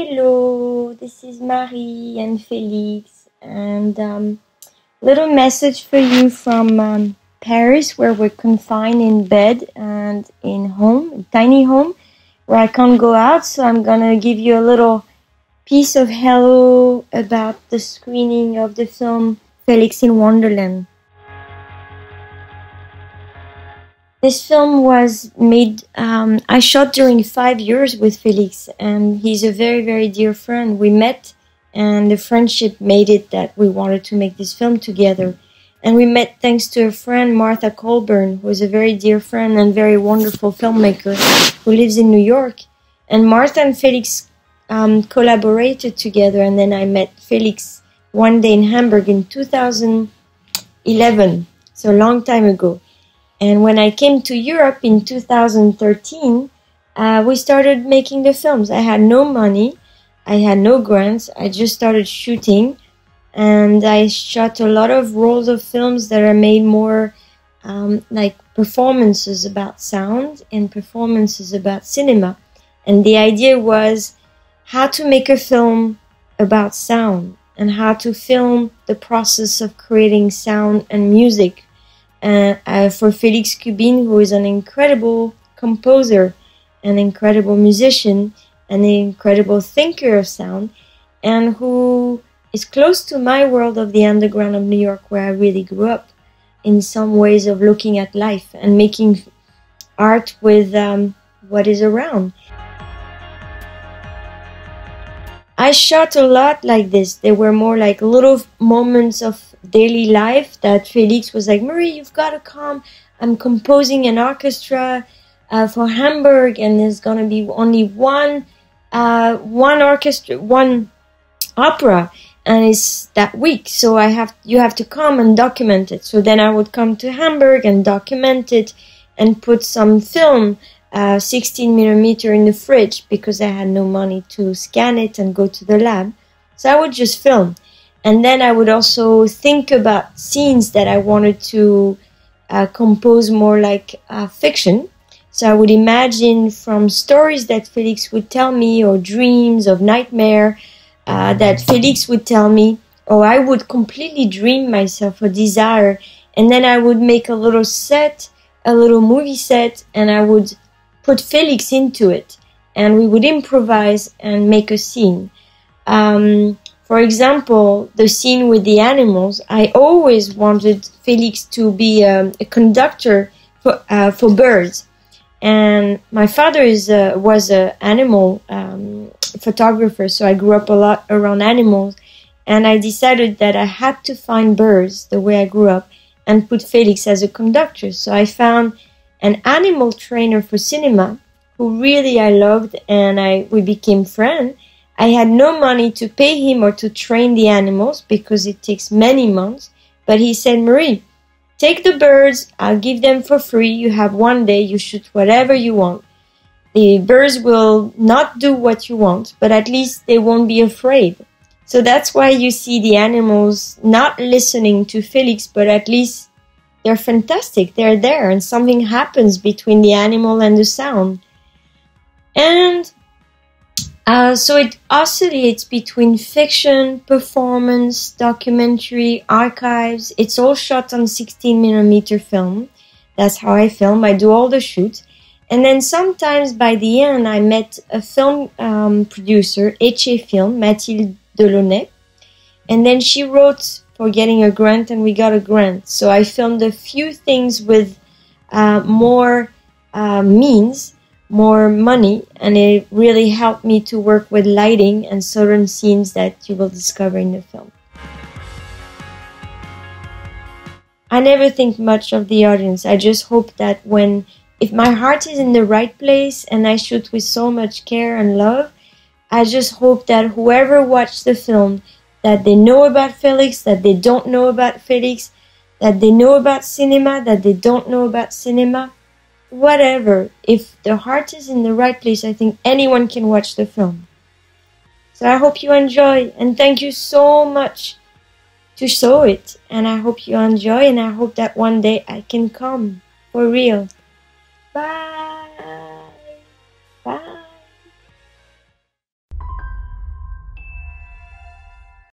Hello, this is Marie and Felix, and little message for you from Paris, where we're confined in bed and in home, a tiny home, where I can't go out. So I'm gonna give you a little piece of hello about the screening of the film Felix in Wonderland. This film was made, I shot during 5 years with Felix, and he's a very, very dear friend. We met, and the friendship made it that we wanted to make this film together. And we met thanks to a friend, Martha Colburn, who is a very dear friend and very wonderful filmmaker who lives in New York. And Martha and Felix collaborated together, and then I met Felix one day in Hamburg in 2011, so a long time ago. And when I came to Europe in 2013, we started making the films. I had no money, I had no grants, I just started shooting, and I shot a lot of rolls of films that are made more like performances about sound and performances about cinema. And the idea was how to make a film about sound and how to film the process of creating sound and music. For Felix Cubin, who is an incredible composer, an incredible musician, an incredible thinker of sound, and who is close to my world of the underground of New York, where I really grew up, in some ways of looking at life and making art with what is around. I shot a lot like this. There were more like little moments of daily life that Felix was like, Marie, you've got to come. I'm composing an orchestra for Hamburg, and there's going to be only one orchestra, one opera, and it's that week. So you have to come and document it. So then I would come to Hamburg and document it and put some film 16 millimeter in the fridge because I had no money to scan it and go to the lab. So I would just film. And then I would also think about scenes that I wanted to compose more like fiction. So I would imagine from stories that Felix would tell me, or dreams of nightmare that Felix would tell me, or I would completely dream myself a desire. And then I would make a little set, a little movie set, and I would put Felix into it. And we would improvise and make a scene. For example, the scene with the animals, I always wanted Felix to be a conductor for birds. And my father was an animal photographer, so I grew up a lot around animals. And I decided that I had to find birds the way I grew up and put Felix as a conductor. So I found an animal trainer for cinema who really I loved, and we became friends. I had no money to pay him or to train the animals because it takes many months. But he said, Marie, take the birds, I'll give them for free. You have one day, you shoot whatever you want. The birds will not do what you want, but at least they won't be afraid. So that's why you see the animals not listening to Felix, but at least they're fantastic. They're there, and something happens between the animal and the sound. And so it oscillates between fiction, performance, documentary, archives. It's all shot on 16 millimeter film. That's how I film. I do all the shoots. And then sometimes by the end, I met a film producer, Etche Film, Mathilde Delaunay. And then she wrote for getting a grant, and we got a grant. So I filmed a few things with more means, more money, and it really helped me to work with lighting and certain scenes that you will discover in the film. I never think much of the audience. I just hope that if my heart is in the right place and I shoot with so much care and love, I just hope that whoever watched the film, that they know about Felix, that they don't know about Felix, that they know about cinema, that they don't know about cinema. Whatever, if the heart is in the right place, I think anyone can watch the film. So I hope you enjoy, and thank you so much to show it. And I hope you enjoy, and I hope that one day I can come for real. Bye.